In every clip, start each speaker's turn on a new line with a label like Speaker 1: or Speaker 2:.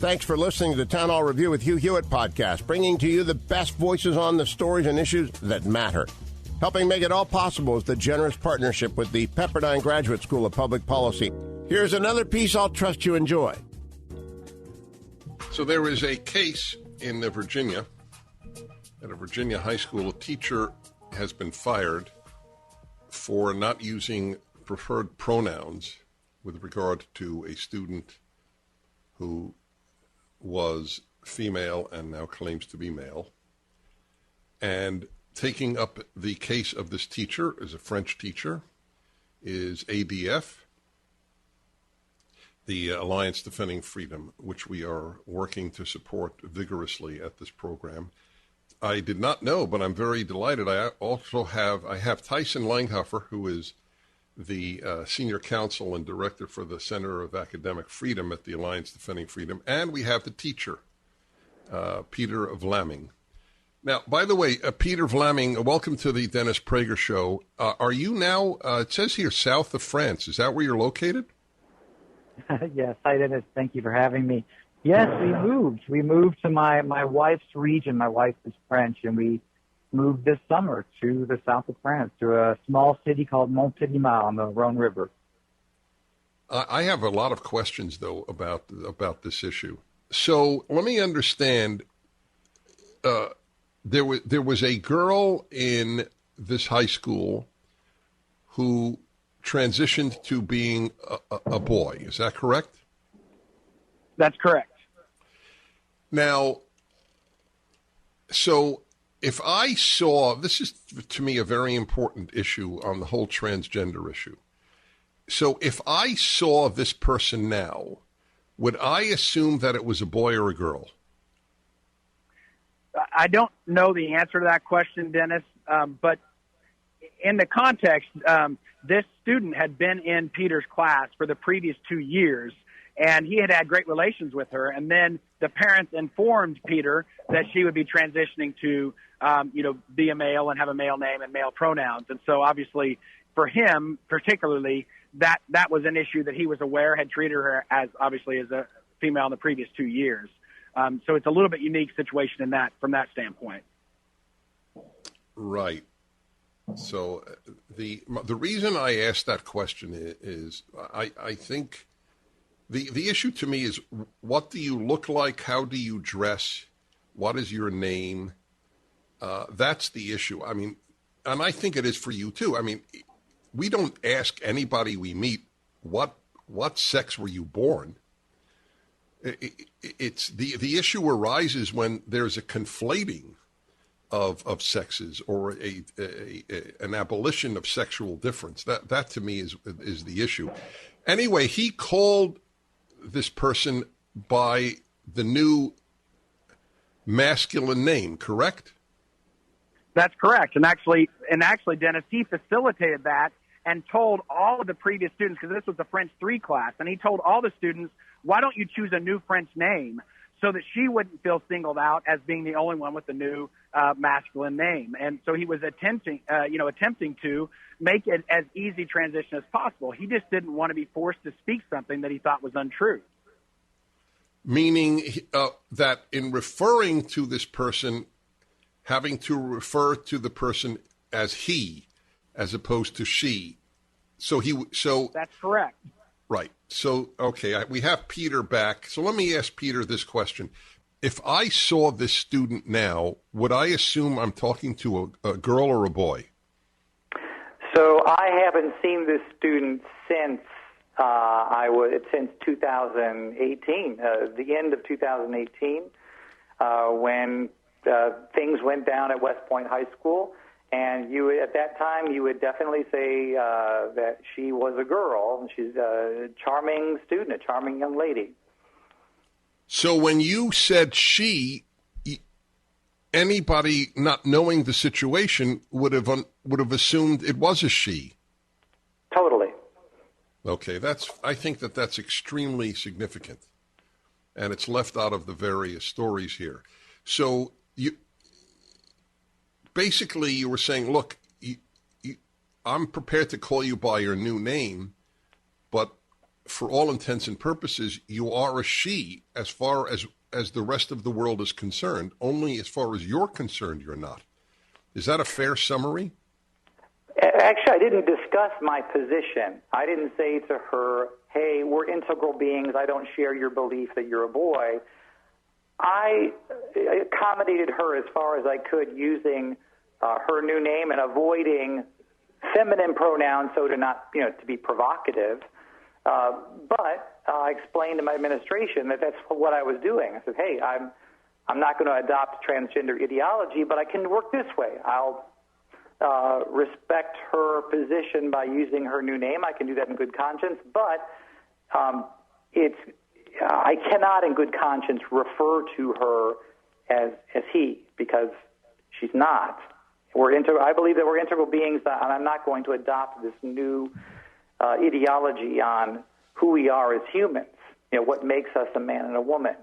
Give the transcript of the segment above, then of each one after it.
Speaker 1: Thanks for listening to the Town Hall Review with Hugh Hewitt podcast, bringing to you the best voices on the stories and issues that matter. Helping make it all possible is the generous partnership with the Pepperdine Graduate School of Public Policy. Here's another piece I'll trust you enjoy.
Speaker 2: So there is a case in Virginia, at a Virginia high school. A teacher has been fired for not using preferred pronouns with regard to a student who was female and now claims to be male. And taking up the case of this teacher is a French teacher, is ADF, the Alliance Defending Freedom, which we are working to support vigorously at this program. I did not know, but I'm very delighted. I have Tyson Langhofer, who is the senior counsel and director for the Center of Academic Freedom at the Alliance Defending Freedom, and we have the teacher, Peter Vlaming. Now, by the way, Peter Vlaming, welcome to the Dennis Prager Show. Are you now, it says here, south of France. Is that where you're located?
Speaker 3: Yes, hi, Dennis. Thank you for having me. Yes, we moved. We moved to my wife's region. My wife is French, and we moved this summer to the south of France, to a small city called Montélimar on the Rhone River.
Speaker 2: I have a lot of questions, though, about this issue. So let me understand. There was a girl in this high school who transitioned to being a boy. Is that correct?
Speaker 3: That's correct.
Speaker 2: Now, so if I saw, this is to me a very important issue on the whole transgender issue. So if I saw this person now, would I assume that it was a boy or a girl?
Speaker 4: I don't know the answer to that question, Dennis, but in the context, this student had been in Peter's class for the previous 2 years, and he had had great relations with her. And then the parents informed Peter that she would be transitioning to, be a male and have a male name and male pronouns. And so obviously for him, particularly, that was an issue that he was aware, had treated her as a female in the previous 2 years. So it's a little bit unique situation from that standpoint.
Speaker 2: Right. So the reason I asked that question is I think the issue to me is, what do you look like? How do you dress? What is your name? That's the issue. I mean, and I think it is for you too. I mean, we don't ask anybody we meet, what sex were you born? It's the issue arises when there's a conflating of sexes, or an abolition of sexual difference. That to me is the issue. Anyway, he called this person by the new masculine name, correct?
Speaker 4: That's correct. And actually, Dennis, he facilitated that and told all of the previous students, because this was the French 3 class, and he told all the students, why don't you choose a new French name, so that she wouldn't feel singled out as being the only one with the new masculine name. And so he was attempting to make it as easy transition as possible. He just didn't want to be forced to speak something that he thought was untrue.
Speaker 2: Meaning that in referring to this person, having to refer to the person as he, as opposed to she. So that's correct. Right. So, okay, we have Peter back. So let me ask Peter this question. If I saw this student now, would I assume I'm talking to a girl or a boy?
Speaker 5: So I haven't seen this student since since 2018, the end of 2018, when things went down at West Point High School. And at that time, you would definitely say that she was a girl, and she's a charming student, a charming young lady.
Speaker 2: So when you said she, anybody not knowing the situation would have assumed it was a she.
Speaker 5: Totally.
Speaker 2: Okay, I think that's extremely significant, and it's left out of the various stories here. So basically, you were saying, look, I'm prepared to call you by your new name, but for all intents and purposes, you are a she as far as the rest of the world is concerned. Only as far as you're concerned, you're not. Is that a fair summary?
Speaker 5: Actually, I didn't discuss my position. I didn't say to her, hey, we're integral beings. I don't share your belief that you're a boy. I accommodated her as far as I could using her new name and avoiding feminine pronouns so to not, to be provocative. But I explained to my administration that that's what I was doing. I said, hey, I'm not going to adopt transgender ideology, but I can work this way. I'll respect her position by using her new name. I can do that in good conscience, but I cannot in good conscience refer to her as he, because she's not. I believe that we're integral beings, and I'm not going to adopt this new ideology on who we are as humans, what makes us a man and a woman.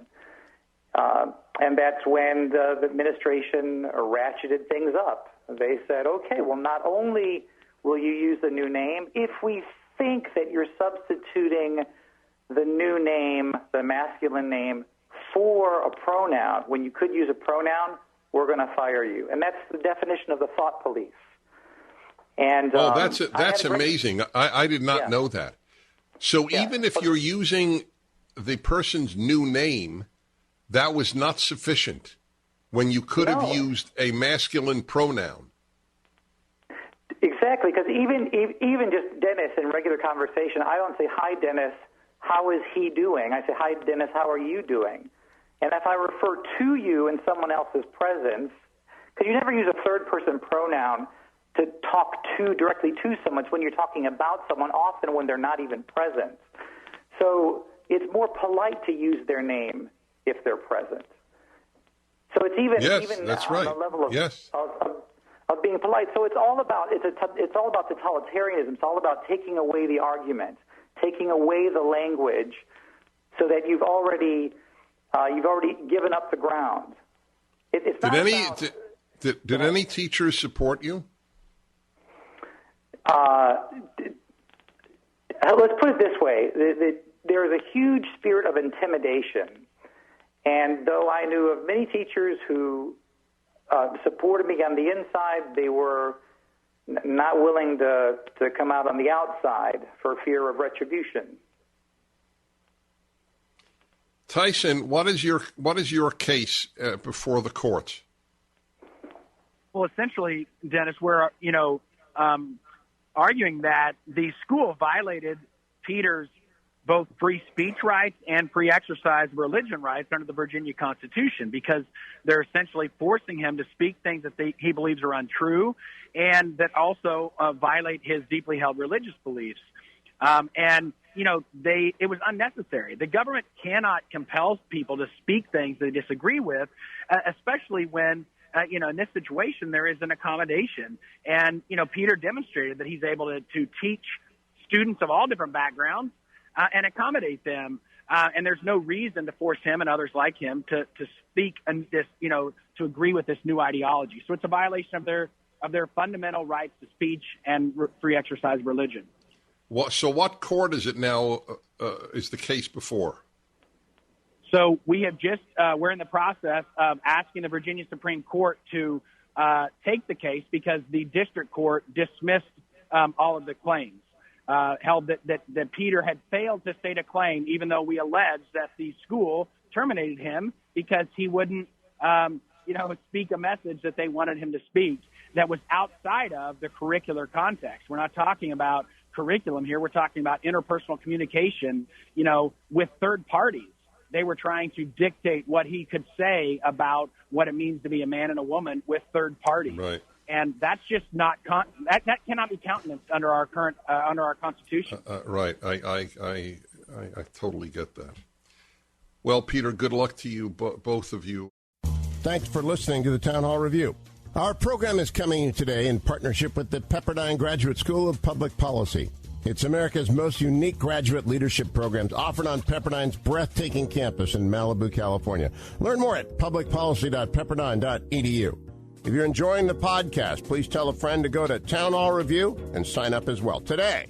Speaker 5: And that's when the administration ratcheted things up. They said, okay, well, not only will you use the new name, if we think that you're substituting the new name, the masculine name, for a pronoun, when you could use a pronoun, we're going to fire you. And that's the definition of the thought police. And
Speaker 2: that's amazing. I did not know that. So even if you're using the person's new name, that was not sufficient when you could have used a masculine pronoun.
Speaker 5: Exactly, because even just Dennis in regular conversation, I don't say, hi, Dennis, how is he doing? I say, hi, Dennis, how are you doing? And if I refer to you in someone else's presence, because you never use a third-person pronoun to talk directly to someone. It's when you're talking about someone, often when they're not even present. So it's more polite to use their name if they're present. So it's even on the level of being polite. So it's all about totalitarianism. It's all about taking away the argument, taking away the language, so that you've already given up the ground.
Speaker 2: Did any teachers support you?
Speaker 5: Let's put it this way. There is a huge spirit of intimidation. And though I knew of many teachers who supported me on the inside, they were not willing to come out on the outside for fear of retribution.
Speaker 2: Tyson, what is your case before the courts?
Speaker 4: Well, essentially, Dennis, we're arguing that the school violated Peter's both free speech rights and free exercise of religion rights under the Virginia Constitution, because they're essentially forcing him to speak things that he believes are untrue and that also violate his deeply held religious beliefs. It was unnecessary. The government cannot compel people to speak things they disagree with, especially when, in this situation, there is an accommodation. And, Peter demonstrated that he's able to teach students of all different backgrounds and accommodate them. And there's no reason to force him and others like him to speak and to agree with this new ideology. So it's a violation of their fundamental rights to speech and free exercise of religion.
Speaker 2: So what court is it now, is the case before?
Speaker 4: So we have we're in the process of asking the Virginia Supreme Court to take the case because the district court dismissed all of the claims, held that Peter had failed to state a claim, even though we alleged that the school terminated him because he wouldn't, speak a message that they wanted him to speak that was outside of the curricular context. We're not talking about curriculum here. We're talking about interpersonal communication, with third parties. They were trying to dictate what he could say about what it means to be a man and a woman with third parties.
Speaker 2: Right.
Speaker 4: And that's just not that cannot be countenanced under our current under our Constitution.
Speaker 2: Right. I totally get that. Well, Peter, good luck to you, both of you.
Speaker 1: Thanks for listening to the Town Hall Review. Our program is coming today in partnership with the Pepperdine Graduate School of Public Policy. It's America's most unique graduate leadership programs offered on Pepperdine's breathtaking campus in Malibu, California. Learn more at publicpolicy.pepperdine.edu. If you're enjoying the podcast, please tell a friend to go to Town Hall Review and sign up as well today.